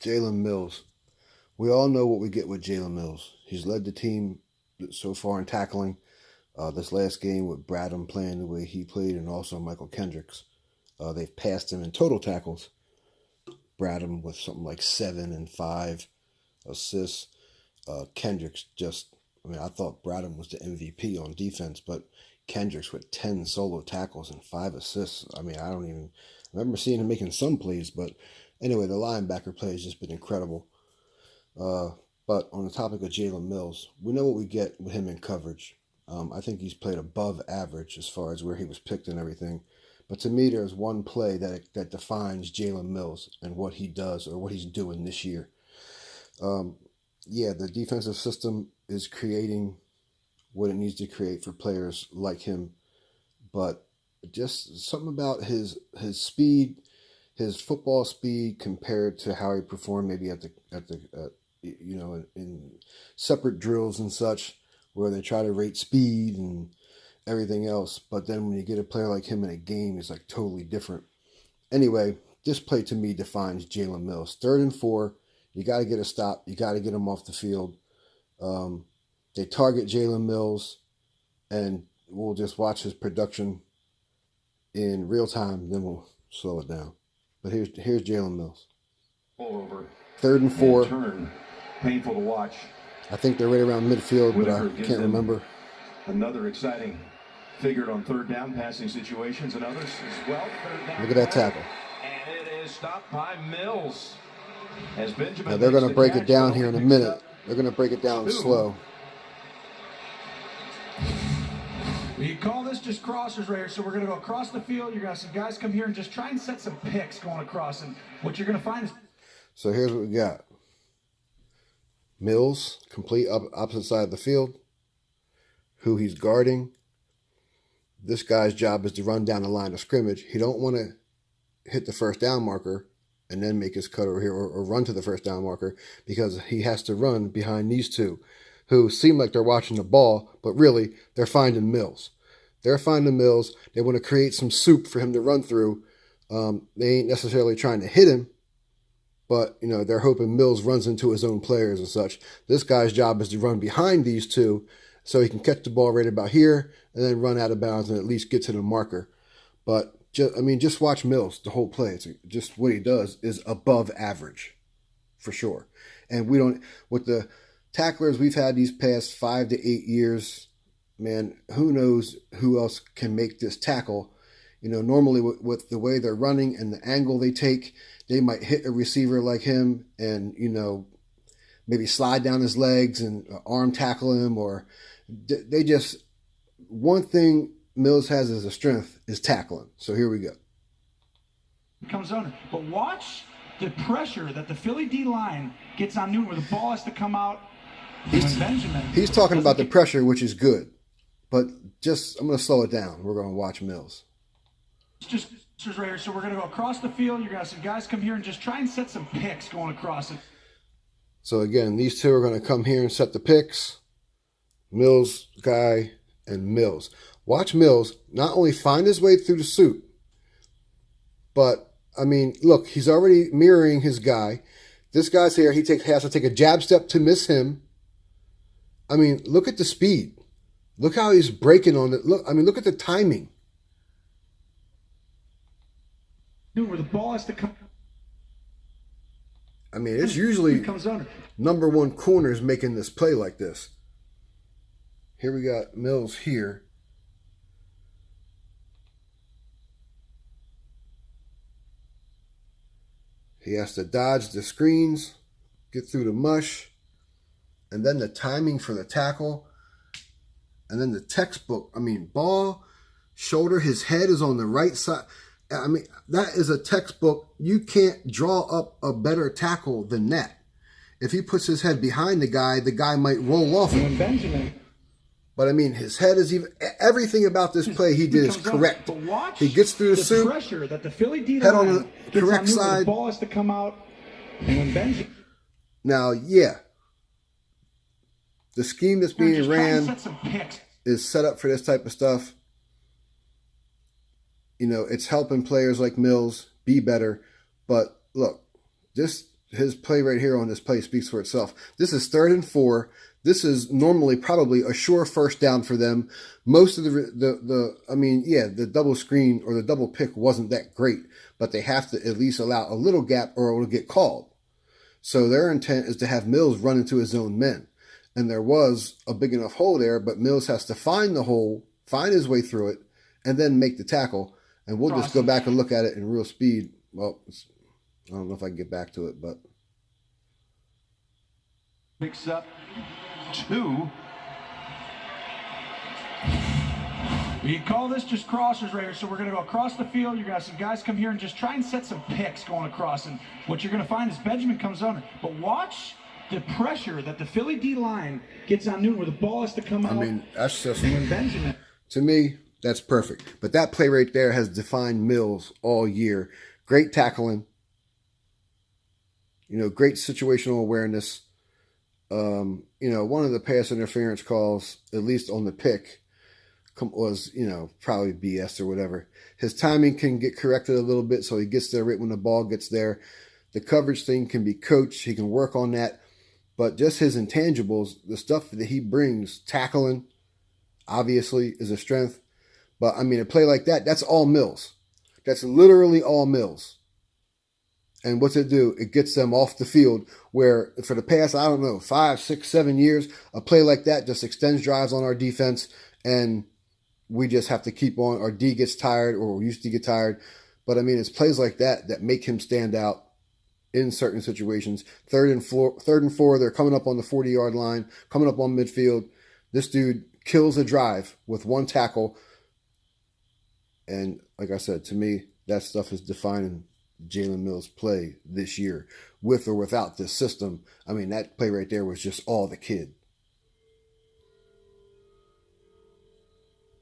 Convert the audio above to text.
Jalen Mills. We all know what we get with Jalen Mills. He's led the team so far in tackling. This last game with Bradham playing the way he played and also Michael Kendricks. They've passed him in total tackles. Bradham with something like 7 and 5 assists. Kendricks I thought Bradham was the MVP on defense, but Kendricks with 10 solo tackles and 5 assists. I remember seeing him making some plays, but anyway, the linebacker play has just been incredible. But on the topic of Jalen Mills, we know what we get with him in coverage. I think he's played above average as far as where he was picked and everything. But to me, there's one play that defines Jalen Mills and what he does or what he's doing this year. The defensive system is creating what it needs to create for players like him. But just something about his speed, his football speed compared to how he performed maybe in separate drills and such, where they try to rate speed and everything else. But then when you get a player like him in a game, it's like totally different. Anyway, this play to me defines Jalen Mills. 3rd and 4, you got to get a stop. You got to get him off the field. They target Jalen Mills, and we'll just watch his production in real time. Then we'll slow it down. But here's Jalen Mills. All over. 3rd and 4. Turn. Painful to watch. I think they're right around midfield, but I can't remember. Another exciting figure on 3rd down passing situations and others as well. Look at that tackle. And it is stopped by Mills. As Benjamin now they're going to break it down here in a minute. They're going to break it down slow. We call this just crossers right here. So we're going to go across the field. You're going to have some guys come here and just try and set some picks going across. And what you're going to find is... So here's what we got. Mills, complete opposite side of the field. Who he's guarding. This guy's job is to run down the line of scrimmage. He don't want to hit the 1st down marker and then make his cut over here or run to the 1st down marker, because he has to run behind these two who seem like they're watching the ball, but really they're finding Mills. They're finding Mills. They want to create some soup for him to run through. They ain't necessarily trying to hit him, but they're hoping Mills runs into his own players and such. This guy's job is to run behind these two so he can catch the ball right about here and then run out of bounds and at least get to the marker. But just watch Mills the whole play. It's just what he does is above average, for sure. And we don't, with the tacklers we've had these past 5 to 8 years, man, who knows who else can make this tackle. Normally with the way they're running and the angle they take, they might hit a receiver like him and, maybe slide down his legs and arm tackle him, or they just, one thing Mills has as a strength is tackling. So here we go. Comes on, but watch the pressure that the Philly D line gets on Newton, where the ball has to come out. He's talking about the pressure, which is good, but I'm going to slow it down. We're going to watch Mills. Just right here. So we're going to go across the field. You're going to have some guys come here and just try and set some picks going across it. So again, these two are going to come here and set the picks. Mills guy and Mills. Watch Mills not only find his way through the suit, but, look, he's already mirroring his guy. This guy's here. He has to take a jab step to miss him. Look at the speed. Look how he's breaking on it. Look at the timing. Where the ball has to come. It's usually number 1 corners making this play like this. Here we got Mills here. He has to dodge the screens, get through the mush, and then the timing for the tackle, and then the textbook. Ball, shoulder, his head is on the right side. That is a textbook. You can't draw up a better tackle than that. If he puts his head behind the guy might roll off him. Benjamin. But his head is everything about this play he did is correct. He gets through the suit. Pressure that the Philly D head on the correct side. The ball has to come out. And when Benjamin. Now, the scheme that's being ran is set up for this type of stuff. It's helping players like Mills be better. But look, this his play right here on this play speaks for itself. This is 3rd and 4. This is normally probably a sure first down for them. Most of the double screen or the double pick wasn't that great, but they have to at least allow a little gap or it will get called. So their intent is to have Mills run into his own men. And there was a big enough hole there, but Mills has to find the hole, find his way through it, and then make the tackle. And we'll just go back and look at it in real speed. Well, I don't know if I can get back to it, but. Picks up 2. We call this just crossers right here, so we're going to go across the field. You're going to have some guys come here and just try and set some picks going across. And what you're going to find is Benjamin comes on. But watch the pressure that the Philly D-line gets on Newton where the ball has to come out. I mean, that's just, when Benjamin. To me, that's perfect. But that play right there has defined Mills all year. Great tackling. Great situational awareness. One of the pass interference calls, at least on the pick, was, probably BS or whatever. His timing can get corrected a little bit so he gets there right when the ball gets there. The coverage thing can be coached. He can work on that. But just his intangibles, the stuff that he brings, tackling, obviously, is a strength. But, a play like that, that's all Mills. That's literally all Mills. And what's it do? It gets them off the field where for the past, 5, 6, 7 years, a play like that just extends drives on our defense and we just have to keep on. Our D gets tired or we used to get tired. But, it's plays like that that make him stand out in certain situations. 3rd and 4, they're coming up on the 40-yard line, coming up on midfield. This dude kills a drive with one tackle. And like I said, to me, that stuff is defining Jalen Mills' play this year, with or without this system. That play right there was just all the kid.